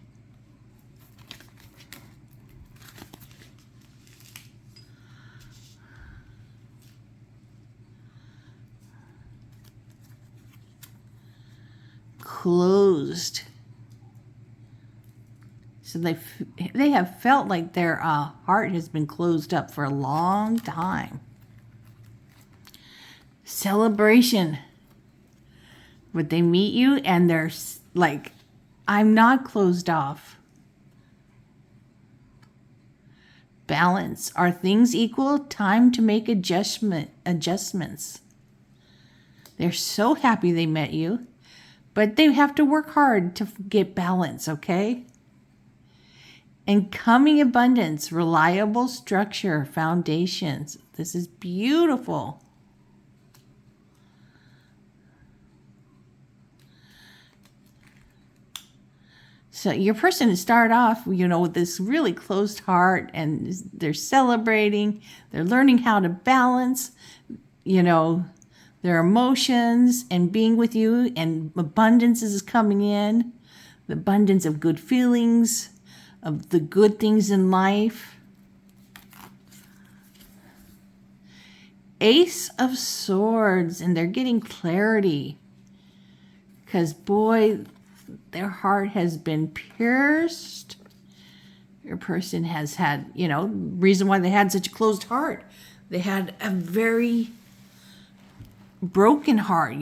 Closed. So they have felt like their heart has been closed up for a long time. Celebration. But they meet you and they're like, I'm not closed off. Balance. Are things equal? Time to make adjustments. They're so happy they met you, but they have to work hard to get balance, okay? And coming abundance, reliable structure, foundations. This is beautiful. So your person started off, with this really closed heart, and they're celebrating. They're learning how to balance, their emotions and being with you, and abundance is coming in, the abundance of good feelings, of the good things in life. Ace of Swords, and they're getting clarity because, boy, their heart has been pierced. Your person has had, reason why they had such a closed heart. They had a very broken heart,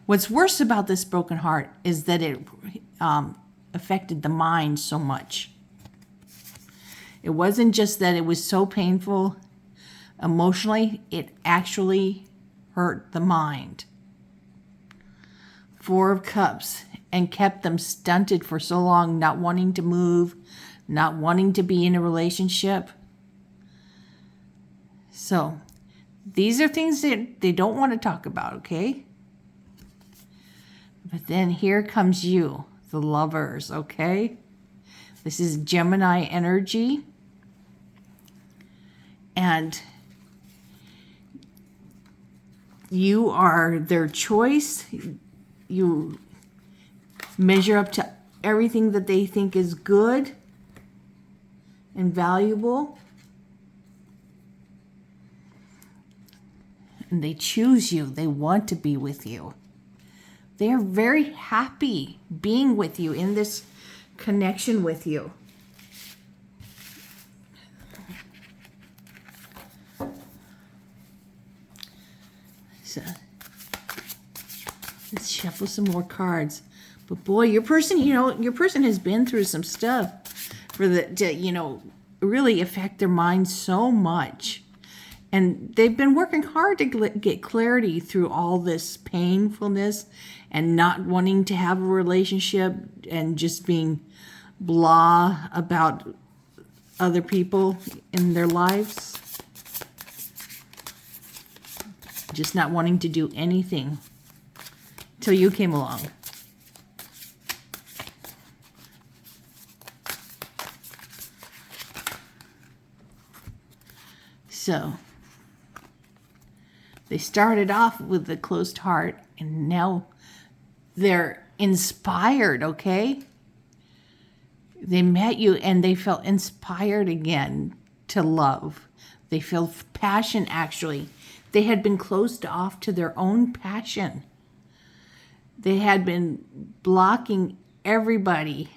What's worse about this broken heart is that it affected the mind so much. It wasn't just that it was so painful emotionally, it actually hurt the mind. Four of Cups, and kept them stunted for so long, not wanting to move, not wanting to be in a relationship. So these are things that they don't want to talk about, okay? But then here comes you, the Lovers, okay? This is Gemini energy. And you are their choice. You measure up to everything that they think is good and valuable. And they choose you. They want to be with you. They are very happy being with you in this connection with you. So let's shuffle some more cards. But boy, your person has been through some stuff to really affect their mind so much. And they've been working hard to get clarity through all this painfulness and not wanting to have a relationship and just being blah about other people in their lives. Just not wanting to do anything till you came along. So they started off with a closed heart, and now they're inspired, okay? They met you and they felt inspired again to love. They feel passion, actually. They had been closed off to their own passion. They had been blocking everybody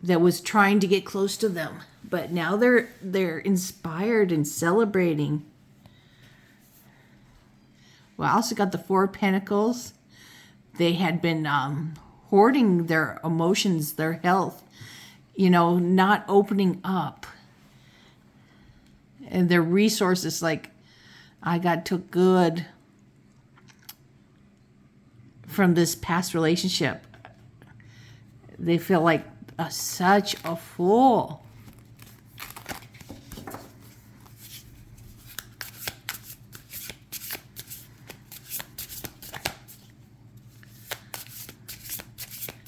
that was trying to get close to them. But now they're inspired and celebrating. Well, I also got the Four of Pentacles. They had been hoarding their emotions, their health, not opening up. And their resources, like, I took good from this past relationship. They feel like such a fool.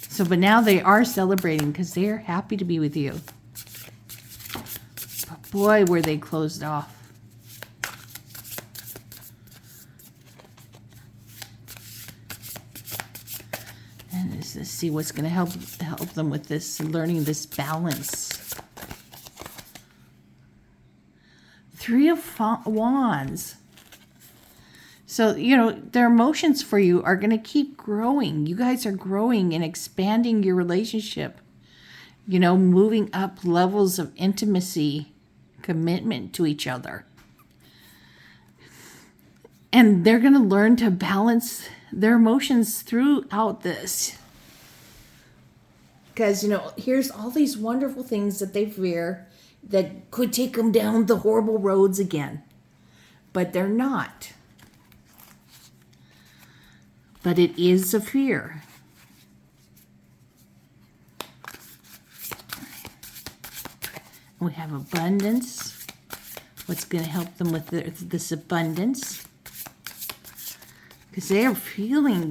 So, but now they are celebrating because they are happy to be with you. But boy, were they closed off. And let's see what's going to help them with this, learning this balance. Three of Wands. So, their emotions for you are going to keep growing. You guys are growing and expanding your relationship. Moving up levels of intimacy, commitment to each other. And they're going to learn to balance their emotions throughout this. Because, here's all these wonderful things that they fear that could take them down the horrible roads again. But they're not. But it is a fear. We have abundance. What's going to help them with this abundance? Because they are feeling,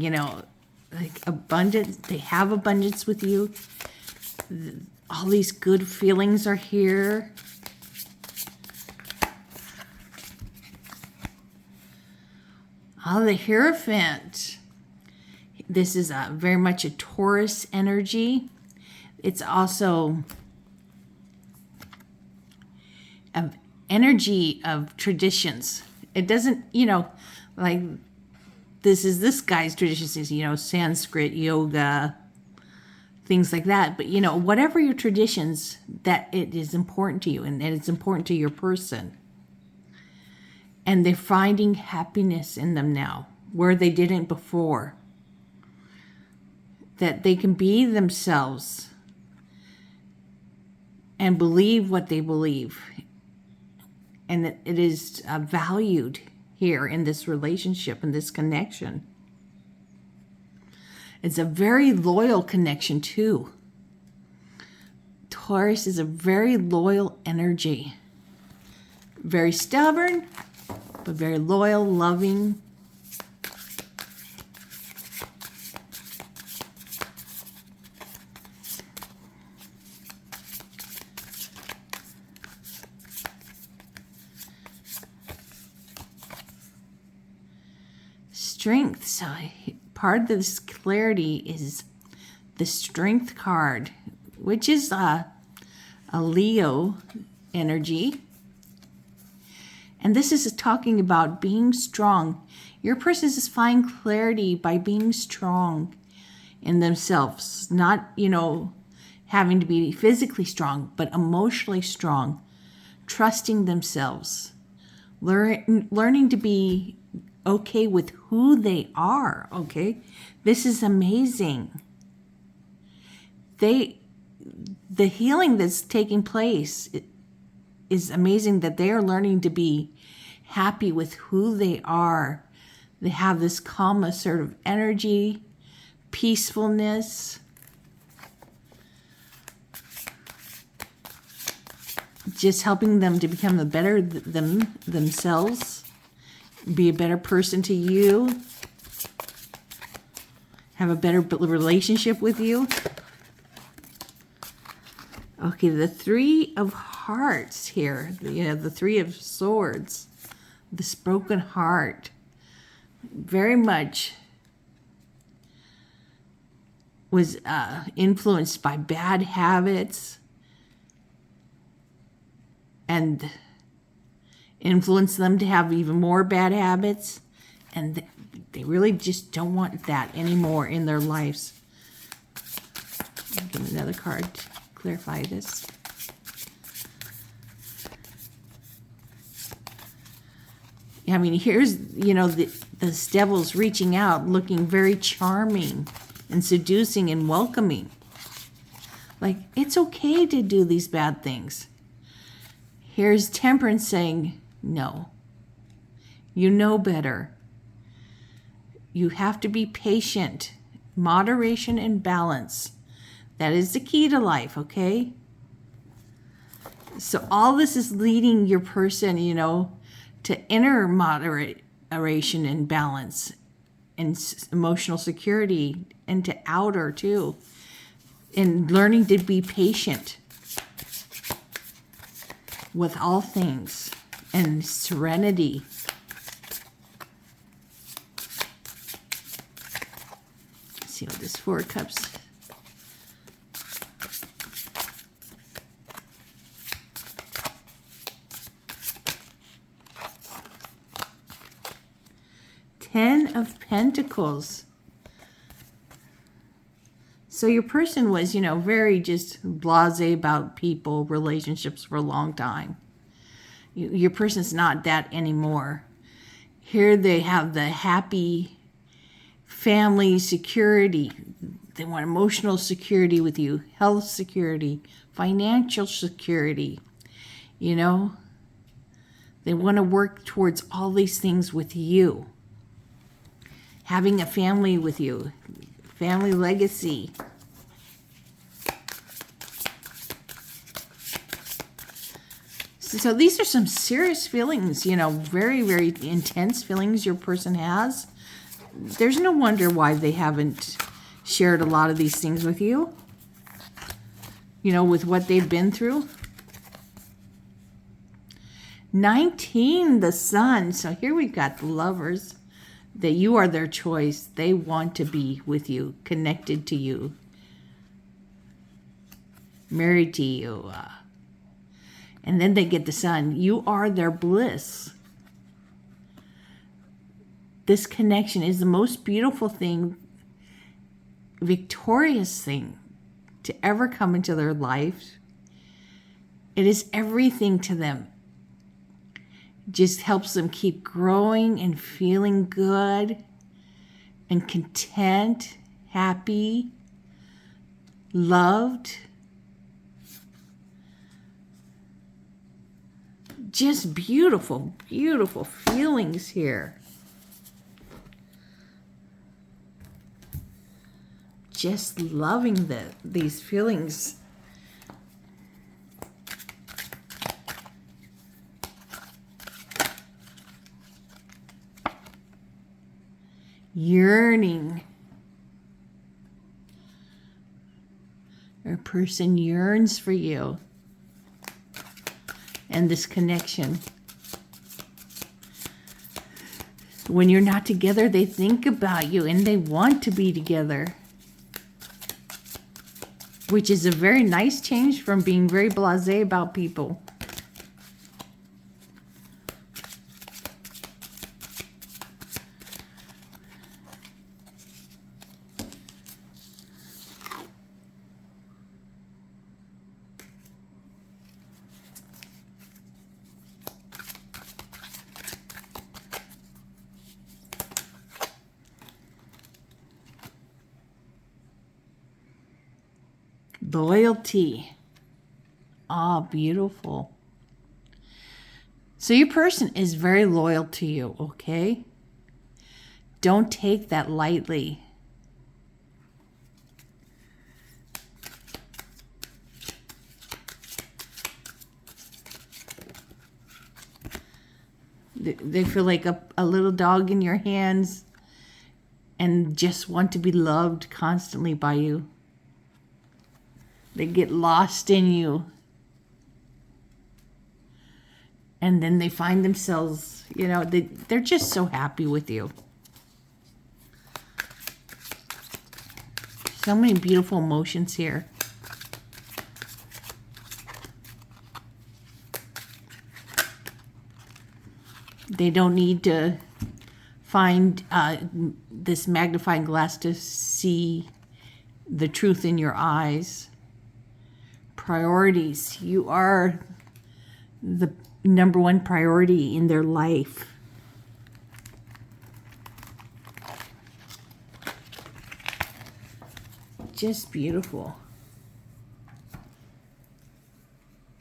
like abundance. They have abundance with you. All these good feelings are here. Oh, the Hierophant. This is very much a Taurus energy. It's also an energy of traditions. It doesn't, like this guy's traditions is, Sanskrit, yoga, things like that. But, whatever your traditions, that it is important to you and it's important to your person. And they're finding happiness in them now, where they didn't before. That they can be themselves and believe what they believe. And that it is valued here in this relationship, in this connection. It's a very loyal connection too. Taurus is a very loyal energy. Very stubborn, but very loyal, loving. Strength. So part of this clarity is the Strength card, which is a Leo energy. And this is talking about being strong. Your person is finding clarity by being strong in themselves. Not, having to be physically strong, but emotionally strong. Trusting themselves. Learning to be okay with who they are, okay? This is amazing. The healing that's taking place is amazing, that they are learning to be happy with who they are. They have this calm, assertive energy, peacefulness. Just helping them to become the better themselves. Be a better person to you. Have a better relationship with you. Okay, the Three of Hearts here. The Three of Swords. This broken heart. Very much was influenced by bad habits. And influence them to have even more bad habits, and they really just don't want that anymore in their lives. Give me another card to clarify this. I mean, here's, this devil's reaching out, looking very charming and seducing and welcoming. Like, it's okay to do these bad things. Here's Temperance saying, no, you know better. You have to be patient. Moderation and balance. That is the key to life, okay? So all this is leading your person, to inner moderation and balance and emotional security, and to outer too. And learning to be patient with all things. And serenity. Let's see what this Four of Cups. Ten of Pentacles. So your person was, very just blasé about people, relationships for a long time. Your person's not that anymore. Here they have the happy family security. They want emotional security with you, health security, financial security. They want to work towards all these things with you. Having a family with you, family legacy. So these are some serious feelings, very, very intense feelings your person has. There's no wonder why they haven't shared a lot of these things with you, with what they've been through. 19, the Sun. So here we've got the Lovers. that you are their choice. They want to be with you, connected to you, married to you. And then they get the Sun. You are their bliss. This connection is the most beautiful thing, victorious thing to ever come into their life. It is everything to them. It just helps them keep growing and feeling good and content, happy, loved. Just beautiful, beautiful feelings here. Just loving these feelings. Yearning. A person yearns for you and this connection. When you're not together, they think about you and they want to be together, which is a very nice change from being very blasé about people. Loyalty. Ah, beautiful. So your person is very loyal to you, okay? Don't take that lightly. They feel like a little dog in your hands and just want to be loved constantly by you. They get lost in you. And then they find themselves, they're just so happy with you. So many beautiful emotions here. They don't need to find this magnifying glass to see the truth in your eyes. Priorities. You are the number one priority in their life. Just beautiful.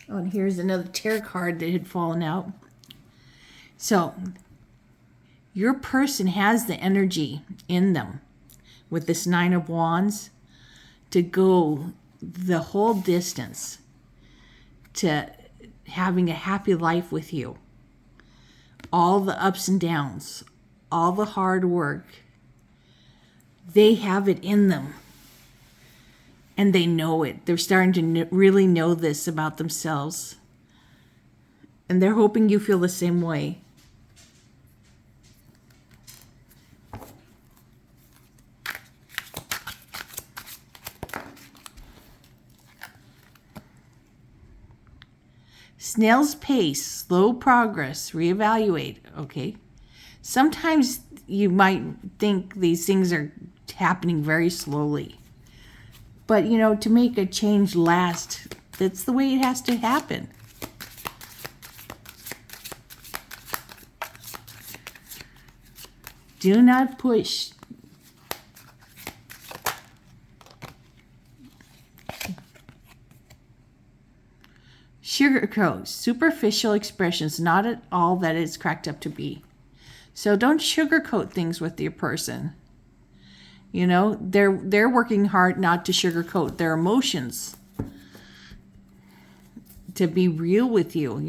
Oh, and here's another tarot card that had fallen out. So, your person has the energy in them with this Nine of Wands to go the whole distance to having a happy life with you. All the ups and downs, all the hard work, they have it in them. And they know it. They're starting to really know this about themselves. And they're hoping you feel the same way. Snail's pace, slow progress, reevaluate, okay? Sometimes you might think these things are happening very slowly. But, to make a change last, that's the way it has to happen. Do not push. Sugarcoat, superficial expressions, not at all that it's cracked up to be. So don't sugarcoat things with your person. They're working hard not to sugarcoat their emotions. To be real with you,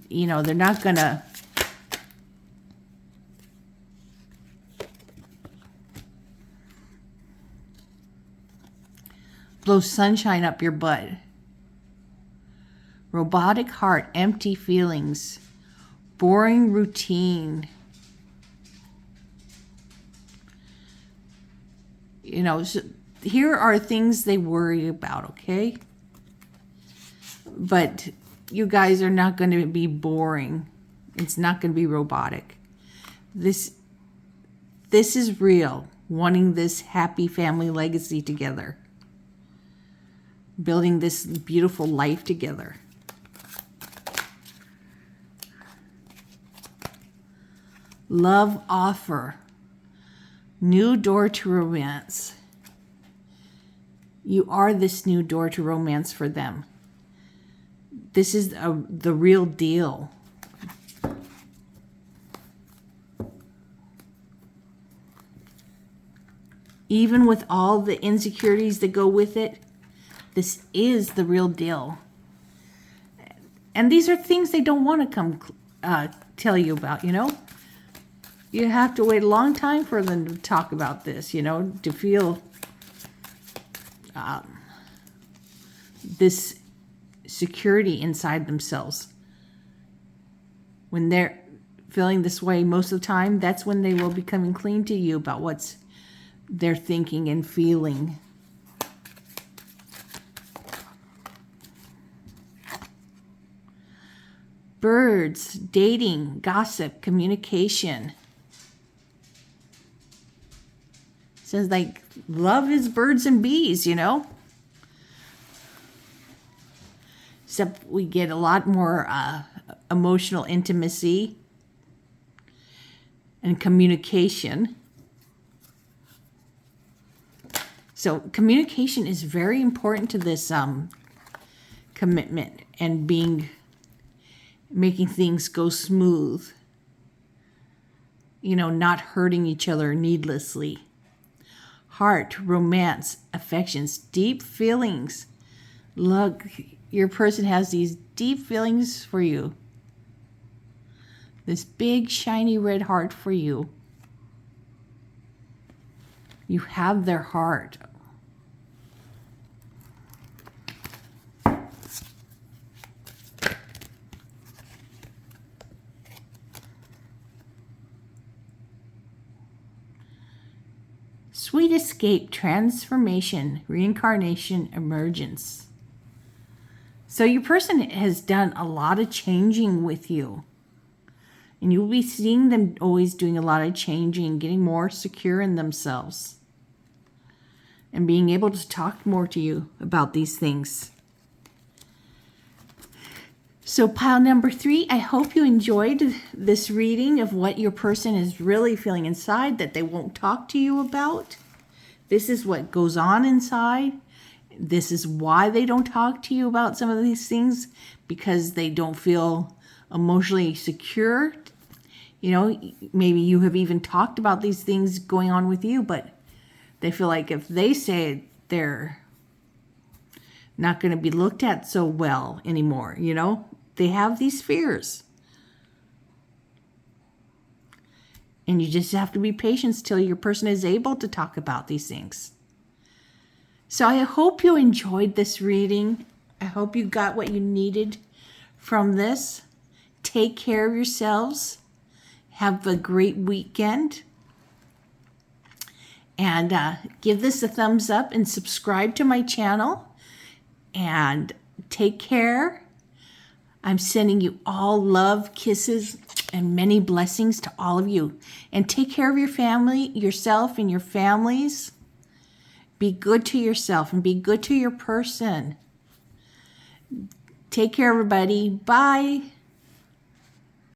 They're not gonna blow sunshine up your butt. robotic heart, empty feelings, boring routine. So here are things they worry about, okay? But you guys are not going to be boring. It's not going to be robotic. This is real, wanting this happy family legacy together, building this beautiful life together. Love offer, new door to romance. You are this new door to romance for them. This is the real deal. Even with all the insecurities that go with it, this is the real deal. And these are things they don't want to come tell you about, You have to wait a long time for them to talk about this, to feel this security inside themselves. When they're feeling this way most of the time, that's when they will be coming clean to you about what's they're thinking and feeling. Birds, dating, gossip, communication. Says like love is birds and bees, Except we get a lot more emotional intimacy and communication. So communication is very important to this commitment and making things go smooth. Not hurting each other needlessly. Heart, romance, affections, deep feelings. Look, your person has these deep feelings for you. This big, shiny red heart for you. You have their heart. Sweet escape, transformation, reincarnation, emergence. So your person has done a lot of changing with you. And you'll be seeing them always doing a lot of changing, getting more secure in themselves. And being able to talk more to you about these things. So pile number 3, I hope you enjoyed this reading of what your person is really feeling inside that they won't talk to you about. This is what goes on inside. This is why they don't talk to you about some of these things, because they don't feel emotionally secure. Maybe you have even talked about these things going on with you, but they feel like if they say it, they're not going to be looked at so well anymore. They have these fears. And you just have to be patient till your person is able to talk about these things. So I hope you enjoyed this reading. I hope you got what you needed from this. Take care of yourselves. Have a great weekend. And give this a thumbs up and subscribe to my channel. And take care. I'm sending you all love, kisses, and many blessings to all of you. And take care of your family, yourself, and your families. Be good to yourself and be good to your person. Take care, everybody. Bye.